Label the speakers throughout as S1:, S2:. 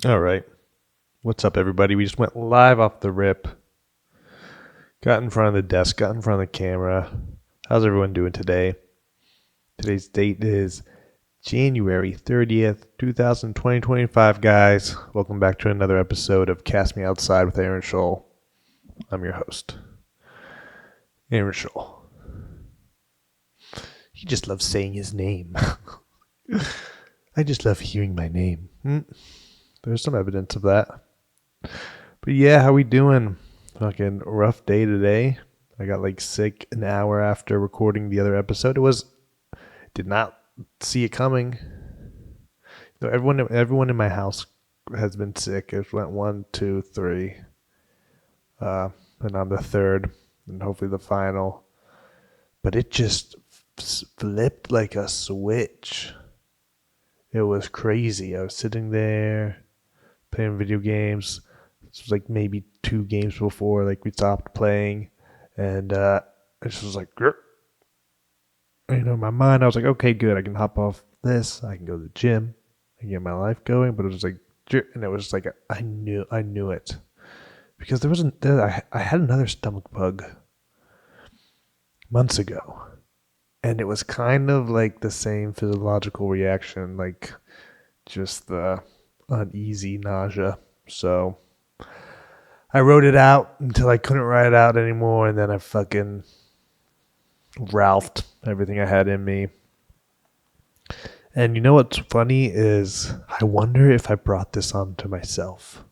S1: All right. What's up, everybody? We just went live off the rip. Got in front of the desk, got in front of the camera. How's everyone doing today? Today's date is January 30th, 2025, guys. Welcome back to another episode of Cast Me Outside with Aaron Scholl. I'm your host, Aaron Scholl. He just loves saying his name. I just love hearing my name. There's some evidence of that. But yeah, how we doing? Fucking rough day today. I got sick an hour after recording the other episode. Did not see it coming. Everyone in my house has been sick. It went 1, 2, 3. And I'm the third, and hopefully the final. But it just flipped like a switch. It was crazy. I was sitting there playing video games. This was maybe 2 games before we stopped playing, and I just was in my mind I was like, okay, good, I can hop off this, I can go to the gym and get my life going. But it was and it was I knew it, because I had another stomach bug months ago, and it was kind of the same physiological reaction, just the uneasy nausea. So I wrote it out until I couldn't write it out anymore, and then I fucking Ralphed everything I had in me. And you know what's funny is I wonder if I brought this on to myself.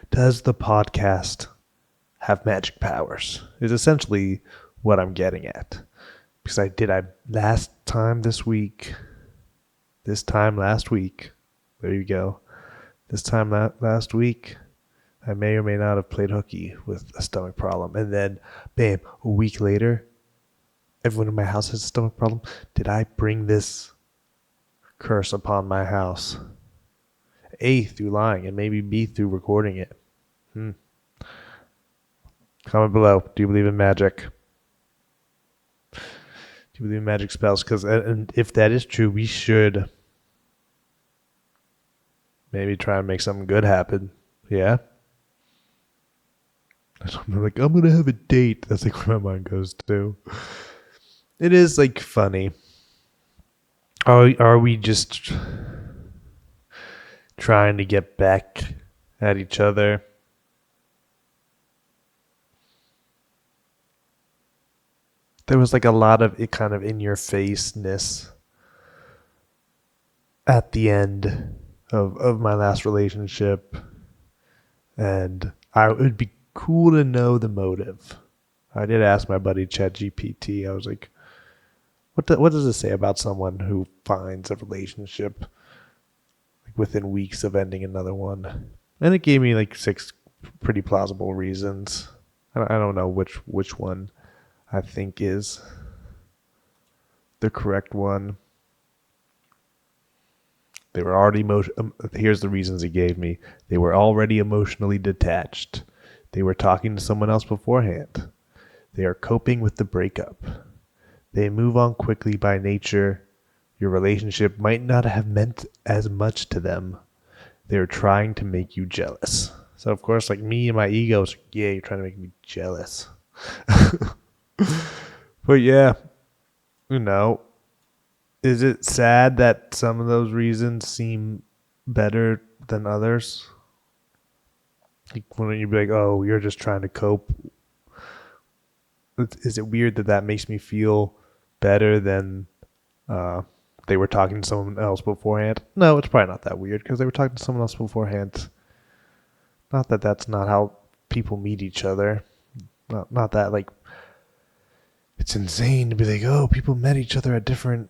S1: Does the podcast have magic powers? Is essentially what I'm getting at. Because last time last week, there you go. This time last week, I may or may not have played hooky with a stomach problem. And then, bam, a week later, everyone in my house has a stomach problem. Did I bring this curse upon my house? A, through lying, and maybe B, through recording it. Comment below. Do you believe in magic? Do you believe in magic spells? And if that is true, we should maybe try and make something good happen. Yeah? I'm going to have a date. That's where my mind goes to. It is funny. Are we just trying to get back at each other? There was a lot of it kind of in your faceness at the end of my last relationship. And it would be cool to know the motive. I did ask my buddy ChatGPT. I was like, what does it say about someone who finds a relationship within weeks of ending another one? And it gave me 6 pretty plausible reasons. I don't know which one I think is the correct one. They were already here's the reasons he gave me. They were already emotionally detached. They were talking to someone else beforehand. They are coping with the breakup. They move on quickly by nature. Your relationship might not have meant as much to them. They're trying to make you jealous. So, of course, me and my ego is yeah, you're trying to make me jealous. But yeah, is it sad that some of those reasons seem better than others? When you be oh, you're just trying to cope. Is it weird that makes me feel better than they were talking to someone else beforehand? No, it's probably not that weird, because they were talking to someone else beforehand. Not that that's not how people meet each other. Not that it's insane to be oh, people met each other at different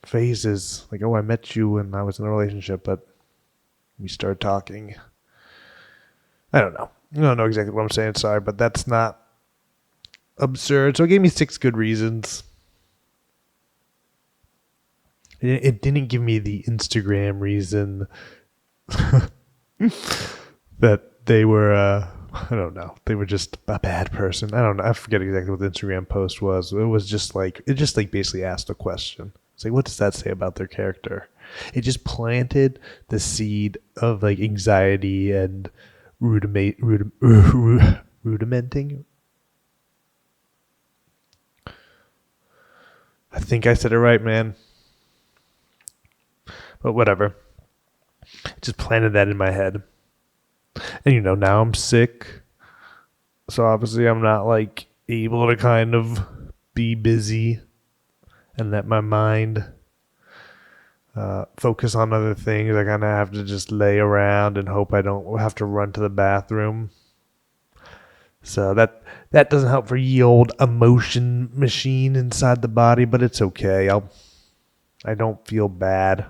S1: phases. Oh, I met you when I was in a relationship, but we started talking. I don't know. I don't know exactly what I'm saying. Sorry, but that's not absurd. So it gave me 6 good reasons. It didn't give me the Instagram reason that they were, I don't know, they were just a bad person. I don't know. I forget exactly what the Instagram post was. It was just it just basically asked a question. It's what does that say about their character? It just planted the seed of like anxiety and rudimenting. I think I said it right, man. But whatever. It just planted that in my head. And now I'm sick. So obviously I'm not like able to kind of be busy and let my mind focus on other things. I kind of have to just lay around and hope I don't have to run to the bathroom. So that doesn't help for ye old emotion machine inside the body, but it's okay. I don't feel bad.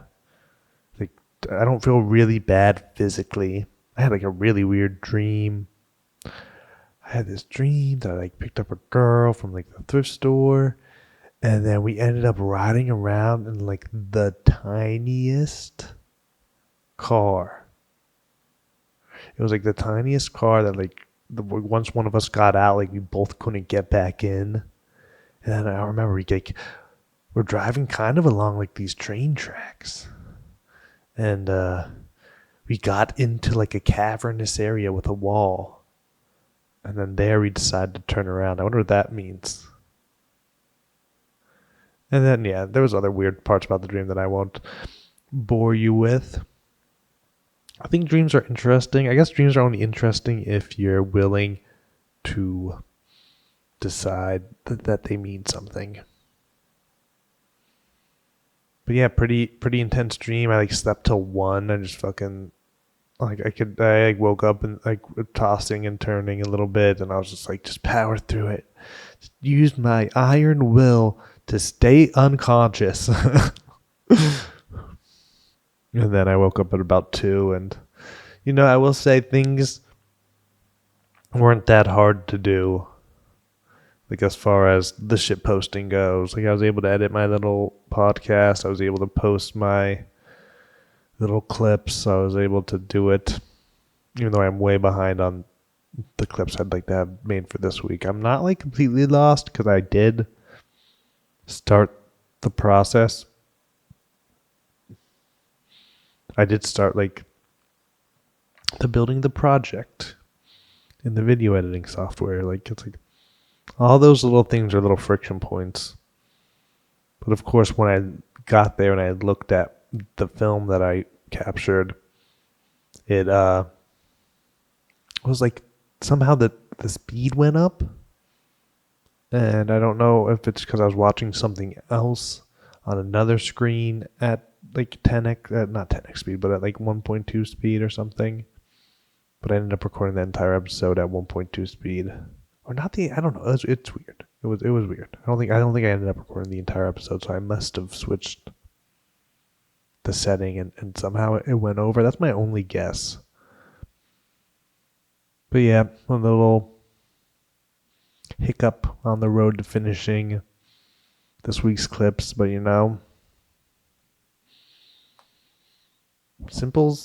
S1: Like I don't feel really bad physically. I had like a really weird dream. I had this dream that I like picked up a girl from like the thrift store, and then we ended up riding around in like the tiniest car. It was like the tiniest car that like once one of us got out, like we both couldn't get back in. And then I remember we're driving kind of along like these train tracks, and we got into like a cavernous area with a wall, and then there we decided to turn around. I wonder what that means. And then yeah, there was other weird parts about the dream that I won't bore you with. I think dreams are interesting. I guess dreams are only interesting if you're willing to decide that they mean something. But yeah, pretty intense dream. I like slept till 1 and just fucking like I like woke up and like tossing and turning a little bit, and I was just like just power through it. Just used my iron will to stay unconscious. And then I woke up at about 2, and I will say things weren't that hard to do. Like as far as the shit posting goes, like I was able to edit my little podcast. I was able to post my little clips. I was able to do it, even though I'm way behind on the clips I'd like to have made for this week. I'm not like completely lost because I did start the process. I did start like the building the project in the video editing software. Like it's like all those little things are little friction points. But of course, when I got there and I looked at the film that I captured, it was like somehow the speed went up. And I don't know if it's because I was watching something else on another screen at like 10x, not 10x speed, but at like 1.2 speed or something. But I ended up recording the entire episode at 1.2 speed. Or not I don't know. It's weird. It was weird. I don't think I ended up recording the entire episode, so I must have switched the setting and somehow it went over. That's my only guess. But yeah, a little hiccup on the road to finishing this week's clips, but simple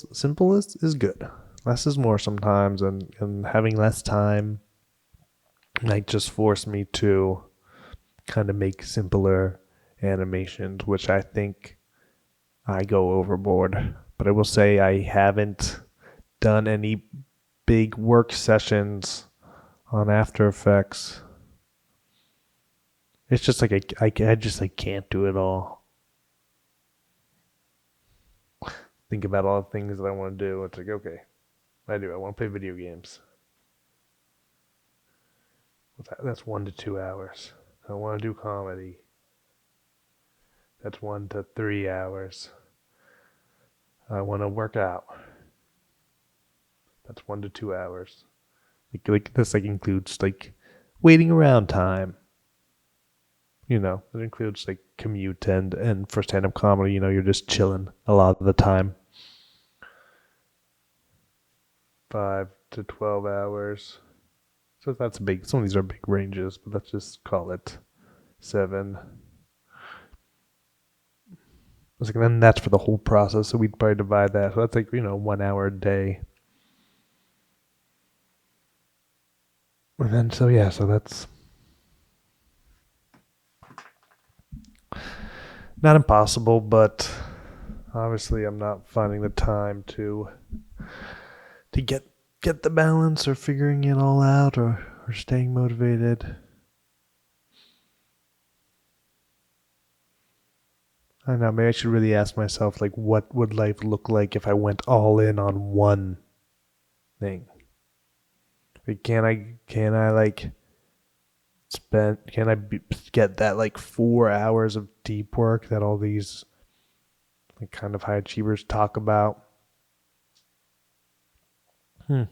S1: is good. Less is more sometimes, and having less time might just force me to kind of make simpler animations, which I think I go overboard. But I will say I haven't done any big work sessions on After Effects. It's just like I just like can't do it all. Think about all the things that I want to do. It's like, okay, I want to play video games. That's 1 to 2 hours. I want to do comedy. That's 1 to 3 hours. I want to work out. That's 1 to 2 hours. Like this like includes like waiting around time. It includes like commute and for stand-up comedy, you're just chilling a lot of the time. 5 to 12 hours. So that's big. Some of these are big ranges, but let's just call it 7. It's like, then that's for the whole process, so we'd probably divide that. So that's like, 1 hour a day. And then, so that's not impossible, but Obviously, I'm not finding the time to get the balance or figuring it all out or staying motivated. I don't know, maybe I should really ask myself, like, what would life look like if I went all in on one thing? Like, can I like get that like 4 hours of deep work that all these like kind of high achievers talk about? I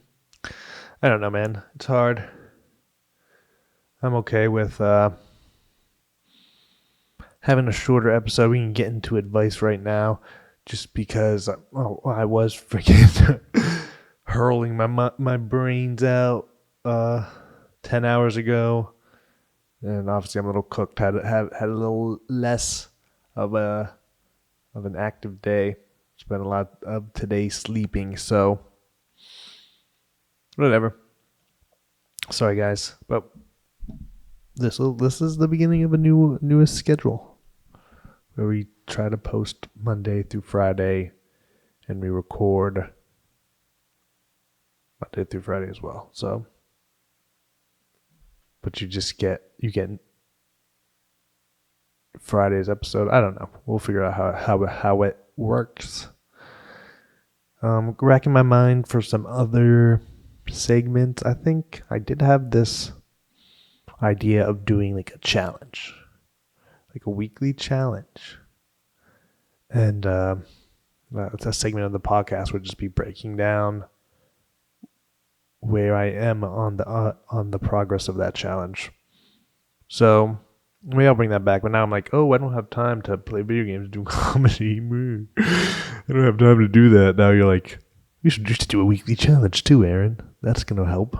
S1: don't know, man. It's hard. I'm okay with having a shorter episode. We can get into advice right now, just because I was freaking hurling my brains out 10 hours ago, and obviously I'm a little cooked. Had a little less of an active day. Spent a lot of today sleeping, so whatever. Sorry, guys, but this is the beginning of a newest schedule where we try to post Monday through Friday, and we record Monday through Friday as well. So, but you get Friday's episode. I don't know. We'll figure out how it works. Racking my mind for some other segments. I think I did have this idea of doing like a challenge, like a weekly challenge, and it's a segment of the podcast would just be breaking down where I am on the progress of that challenge. So maybe I'll bring that back. But now I'm like, oh, I don't have time to play video games, do comedy. I don't have time to do that. Now you're like, you should just do a weekly challenge too, Aaron. That's gonna help.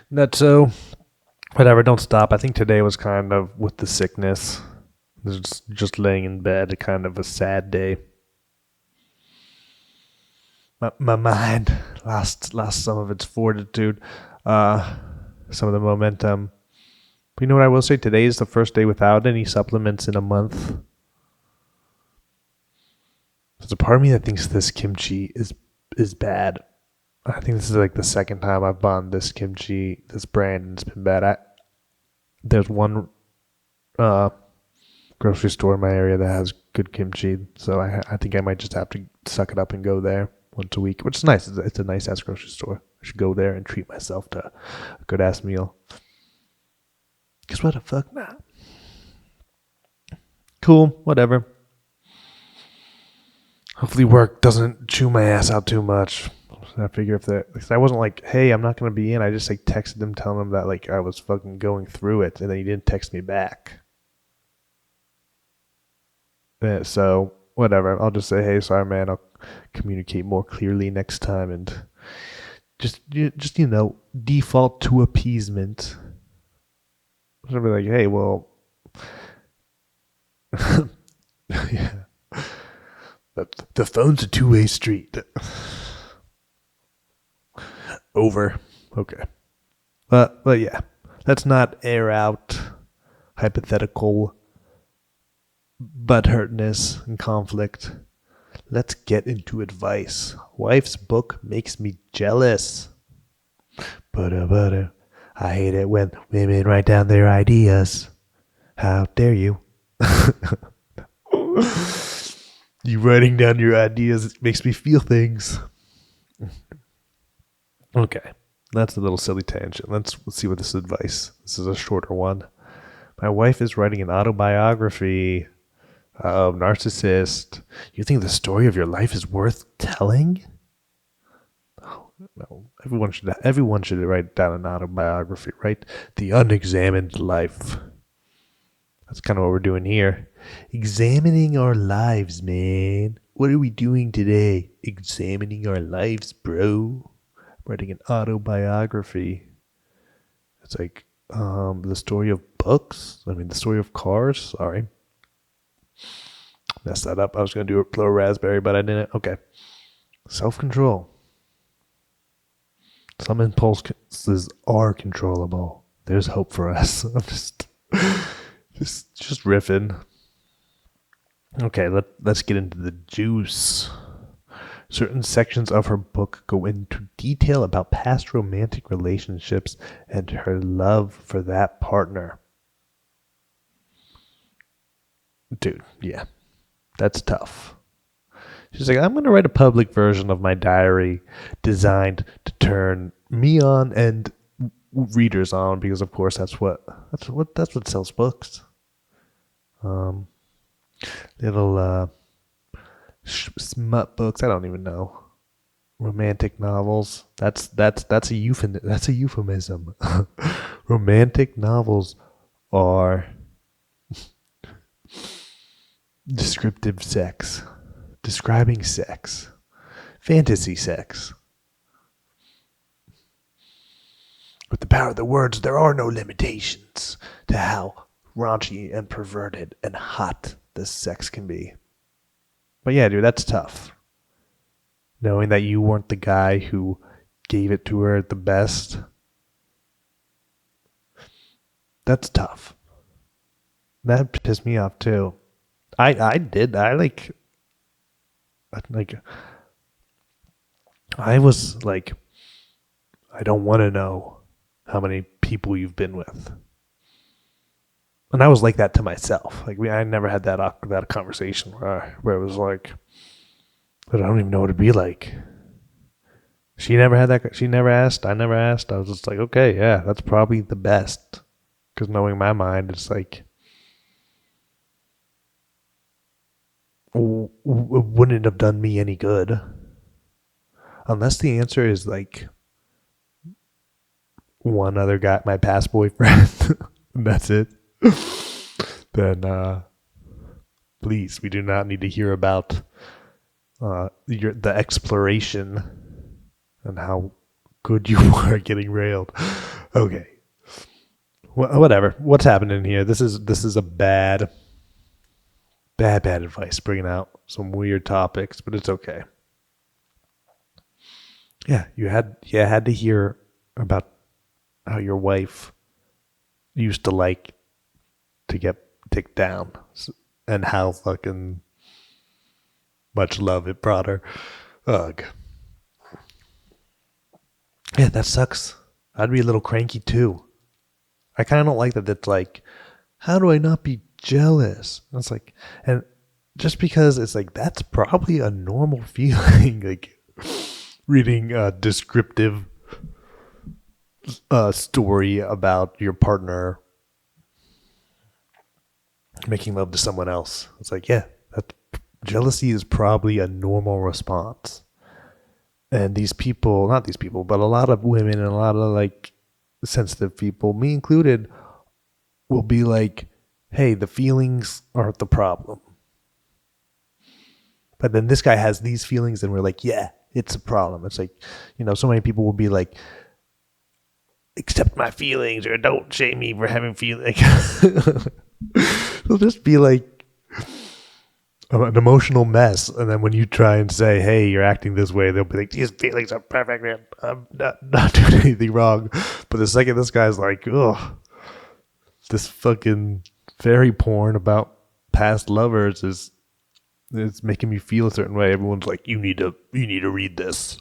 S1: That's so. Whatever. Don't stop. I think today was kind of with the sickness. Just laying in bed, kind of a sad day. My mind lost some of its fortitude, some of the momentum. But you know what I will say? Today is the first day without any supplements in a month. There's a part of me that thinks this kimchi is bad. I think this is like the second time I've bought this kimchi, this brand, and it's been bad. There's one grocery store in my area that has good kimchi, so I think I might just have to suck it up and go there once a week, which is nice. It's a nice ass grocery store. I should go there and treat myself to a good ass meal. Guess what the fuck? Nah. Cool, whatever. Hopefully work doesn't chew my ass out too much. I figure because I wasn't like, hey, I'm not gonna be in. I just like texted them telling them that like I was fucking going through it, and then he didn't text me back. So whatever. I'll just say, hey, sorry, man. I'll communicate more clearly next time, and just default to appeasement. I'll be like, hey, well, yeah. But the phone's a two-way street. Over. Okay. But yeah, let's not air out hypothetical butthurtness and conflict. Let's get into advice. Wife's book makes me jealous. Butter. I hate it when women write down their ideas. How dare you? You writing down your ideas makes me feel things. Okay, that's a little silly tangent. Let's see what this is advice. This is a shorter one. My wife is writing an autobiography. Narcissist. You think the story of your life is worth telling? Oh, no. Everyone should write down an autobiography, right? The unexamined life. That's kind of what we're doing here. Examining our lives, man. What are we doing today? Examining our lives, bro. Writing an autobiography. It's like the story of books. I mean, the story of cars. Sorry. Messed that up. I was going to do a plural raspberry, but I didn't. Okay. Self-control. Some impulses are controllable. There's hope for us. I'm just riffing. Okay, let's get into the juice. Certain sections of her book go into detail about past romantic relationships and her love for that partner. Dude, yeah, that's tough. She's like, I'm going to write a public version of my diary designed to turn me on and readers on, because of course that's what sells books. Um, little smut books. I don't even know. Romantic novels. That's a euphemism. Romantic novels are descriptive sex, describing sex, fantasy sex. With the power of the words, there are no limitations to how raunchy and perverted and hot this sex can be. But yeah, dude, that's tough. Knowing that you weren't the guy who gave it to her the best, that's tough. That pissed me off too. I did. Like I was like, I don't want to know how many people you've been with. And I was like that to myself. Like I never had that conversation where it was like, I don't even know what it'd be like. She never had that. She never asked. I never asked. I was just like, okay, yeah, that's probably the best. Because knowing my mind, it's like, it wouldn't have done me any good. Unless the answer is like one other guy, my past boyfriend, and that's it. Then please, we do not need to hear about the exploration and how good you were at getting railed. Okay, whatever. What's happening here? This is a bad advice, bringing out some weird topics, but it's okay. Yeah, you had to hear about how your wife used to like to get ticked down, and how fucking much love it brought her. Ugh. Yeah, that sucks. I'd be a little cranky too. I kind of don't like that. It's like, how do I not be jealous? And it's like, and just because it's like, that's probably a normal feeling. Like reading a descriptive story about your partner making love to someone else. It's like, yeah, that jealousy is probably a normal response. And these people, not these people, but a lot of women and a lot of like sensitive people, me included, will be like, hey, the feelings aren't the problem. But then this guy has these feelings, and we're like, yeah, it's a problem. It's like, so many people will be like, accept my feelings or don't shame me for having feelings. They'll just be like an emotional mess. And then when you try and say, hey, you're acting this way, they'll be like, these feelings are perfect, man. I'm not doing anything wrong. But the second this guy's like, oh, this fucking fairy porn about past lovers it's making me feel a certain way. Everyone's like, you need to read this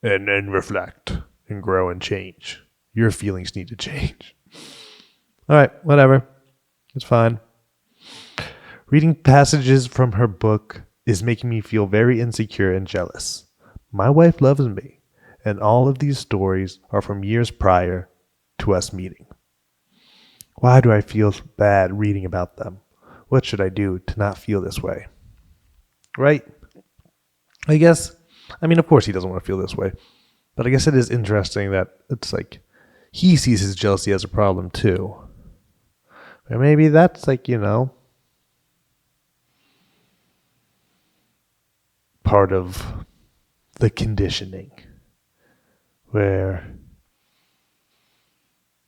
S1: and reflect and grow and change. Your feelings need to change. All right, whatever. It's fine. Reading passages from her book is making me feel very insecure and jealous. My wife loves me, and all of these stories are from years prior to us meeting. Why do I feel bad reading about them? What should I do to not feel this way? Right? I guess, of course he doesn't want to feel this way, but I guess it is interesting that it's like he sees his jealousy as a problem too. Or maybe that's like, part of the conditioning where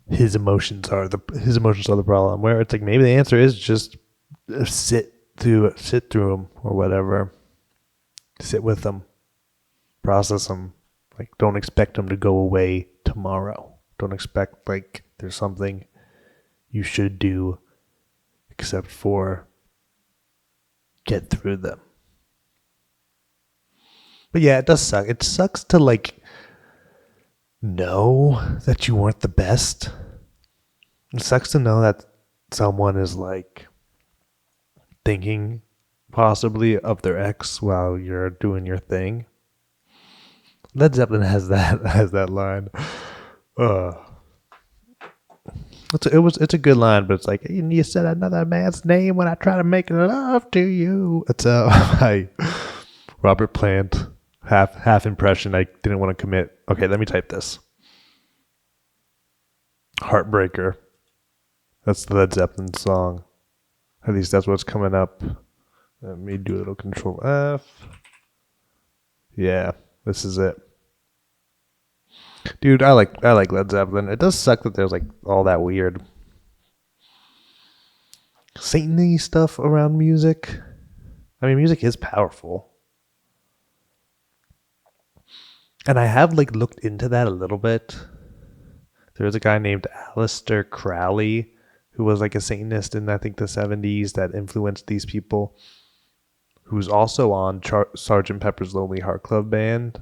S1: his emotions are the problem, where it's like maybe the answer is just sit through them or whatever. Sit with them, process them. Like, don't expect them to go away tomorrow. Don't expect like there's something you should do except for get through them. But yeah, it does suck. It sucks to like know that you weren't the best. It sucks to know that someone is like thinking possibly of their ex while you're doing your thing. Led Zeppelin has that line. Uh, it's a good line, but it's like you said another man's name when I try to make love to you. It's my Robert Plant half impression. I didn't want to commit. Okay, let me type this. Heartbreaker. That's the Led Zeppelin song. At least that's what's coming up. Let me do a little Control F. Yeah, this is it. Dude, I like Led Zeppelin. It does suck that there's like all that weird Satan-y stuff around music. I mean, music is powerful. And I have like looked into that a little bit. There's a guy named Aleister Crowley who was like a Satanist in I think the 70s that influenced these people, who's also on Sgt. Pepper's Lonely Heart Club Band.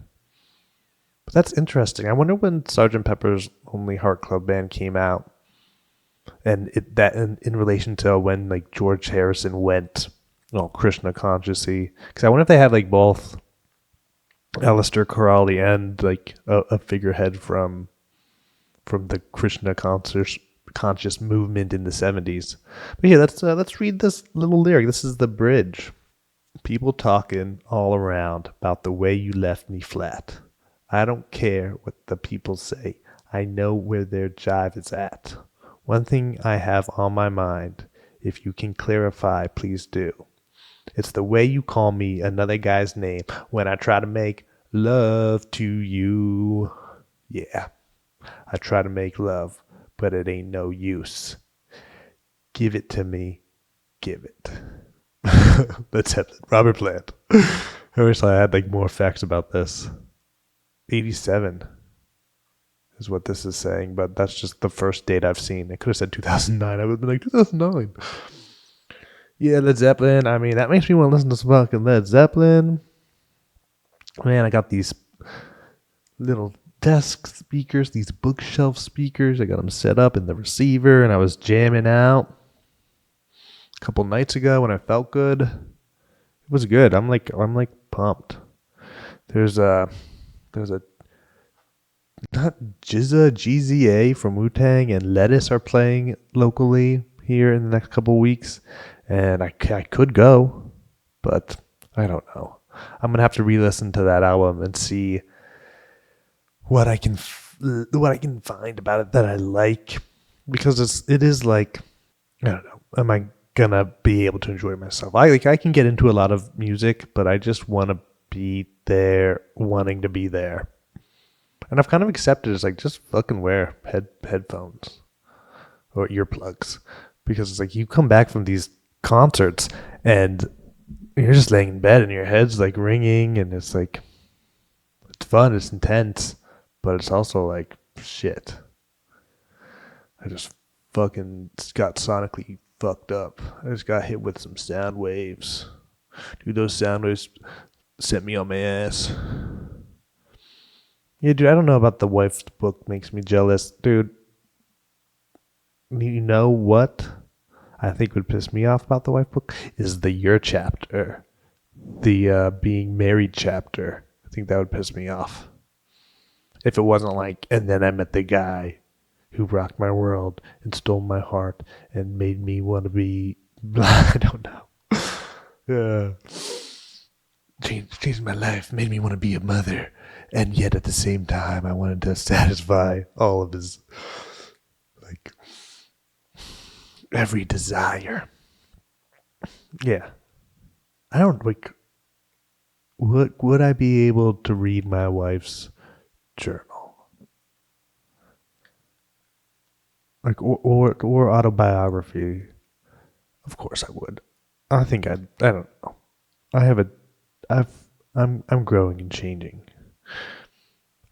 S1: But that's interesting. I wonder when Sgt. Pepper's Lonely Heart Club Band came out, and in relation to when like George Harrison went Krishna consciously. Because I wonder if they have like both Aleister Crowley and like a figurehead from the Krishna conscious movement in the 70s. But yeah, let's read this little lyric. This is the bridge. People talking all around about the way you left me flat. I don't care what the people say. I know where their jive is at. One thing I have on my mind, if you can clarify, please do. It's the way you call me another guy's name when I try to make love to you. Yeah, I try to make love, but it ain't no use. Give it to me. Give it. Let's have it. Robert Plant. I wish I had like more facts about this. 87 is what this is saying, but that's just the first date I've seen. It could have said 2009. I would have been like 2009. Yeah, Led Zeppelin. I mean, that makes me want to listen to some fucking Led Zeppelin. Man, I got these little desk speakers, these bookshelf speakers. I got them set up in the receiver, and I was jamming out a couple nights ago when I felt good. It was good. I'm like pumped. There's not GZA from Wu-Tang and Lettuce are playing locally here in the next couple weeks, and I could go, but I don't know. I'm gonna have to re-listen to that album and see what I can find about it that I like, because it is like, I don't know. Am I gonna be able to enjoy myself? I can get into a lot of music, but I just want to be there, wanting to be there. And I've kind of accepted it's like, just fucking wear headphones or earplugs, because it's like you come back from these concerts and you're just laying in bed and your head's like ringing, and it's like, it's fun, it's intense, but it's also like, shit, I just fucking got sonically fucked up. I just got hit with some sound waves. Dude, those sound waves sent me on my ass. Yeah, dude, I don't know about the wife's book makes me jealous. Dude, you know what I think would piss me off about the wife book is the your chapter. The being married chapter. I think that would piss me off. If it wasn't like, and then I met the guy who rocked my world and stole my heart and made me want to be, I don't know. Changed my life, made me want to be a mother. And yet at the same time, I wanted to satisfy all of his, like, every desire. Yeah. I don't, like, would I be able to read my wife's journal? Like, or autobiography? Of course I would. I think I don't know. I'm growing and changing.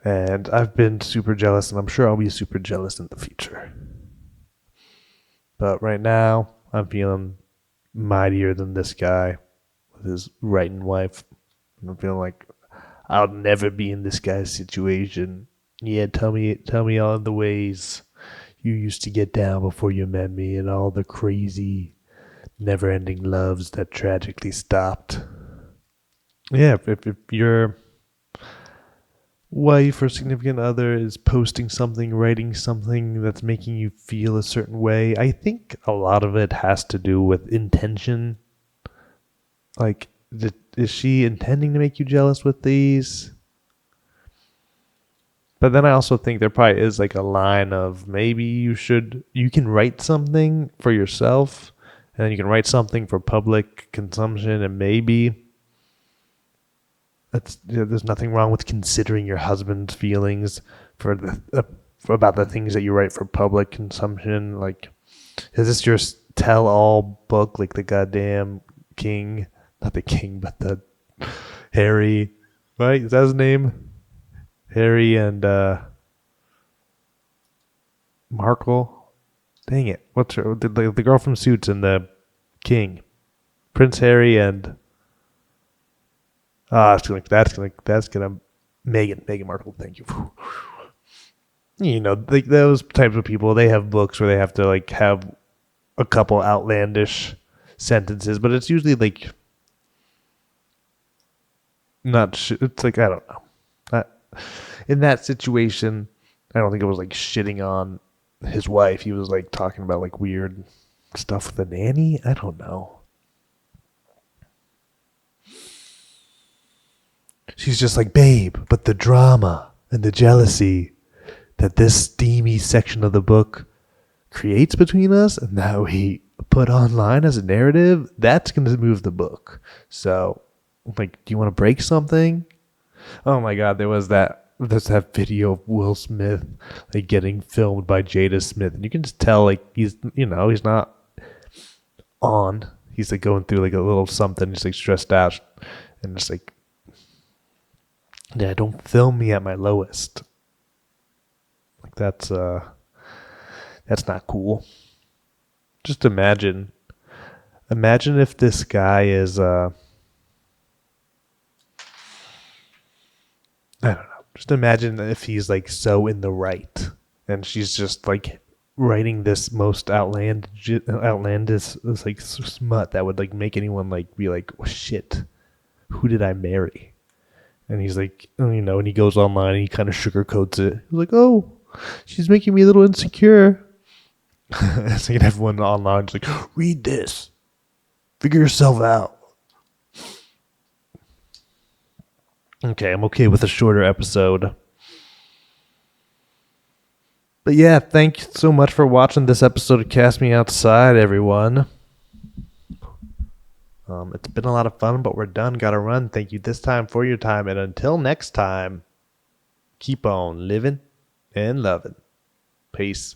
S1: And I've been super jealous, and I'm sure I'll be super jealous in the future. But right now, I'm feeling mightier than this guy. with his writing wife. I'm feeling like I'll never be in this guy's situation. Yeah, tell me all the ways you used to get down before you met me and all the crazy, never-ending loves that tragically stopped. Yeah, if your wife or significant other is posting something, writing something that's making you feel a certain way, I think a lot of it has to do with intention. Like, is she intending to make you jealous with these? But then I also think there probably is like a line of maybe you can write something for yourself and then you can write something for public consumption, and maybe there's nothing wrong with considering your husband's feelings for about the things that you write for public consumption. Like, is this your tell all book like the goddamn king? Not the king, but the Harry, right? Is that his name? Harry and Markle. Dang it! What's her the girl from Suits and the king? Prince Harry and that's gonna Meghan Markle. Thank you. You know, those types of people. They have books where they have to like have a couple outlandish sentences, but it's usually like it's like, I don't know. In that situation, I don't think it was like shitting on his wife. He was like talking about like weird stuff with the nanny. I don't know. She's just like, babe, but the drama and the jealousy that this steamy section of the book creates between us and that we put online as a narrative, that's going to move the book. So, like, do you want to break something? Oh my God, there's that video of Will Smith like getting filmed by Jada Smith, and you can just tell like he's not on. He's like going through like a little something. He's like stressed out, and just like, yeah, don't film me at my lowest. Like that's not cool. Just imagine if this guy is I don't know. Just imagine if he's like so in the right, and she's just like writing this most outlandish this like smut that would like make anyone like be like, oh, shit, who did I marry? And he's like, and he goes online and he kind of sugarcoats it. He's like, oh, she's making me a little insecure. It's like everyone online is like, read this, figure yourself out. Okay, I'm okay with a shorter episode. But yeah, thank you so much for watching this episode of Cast Me Outside, everyone. It's been a lot of fun, but we're done. Gotta run. Thank you this time for your time. And until next time, keep on living and loving. Peace.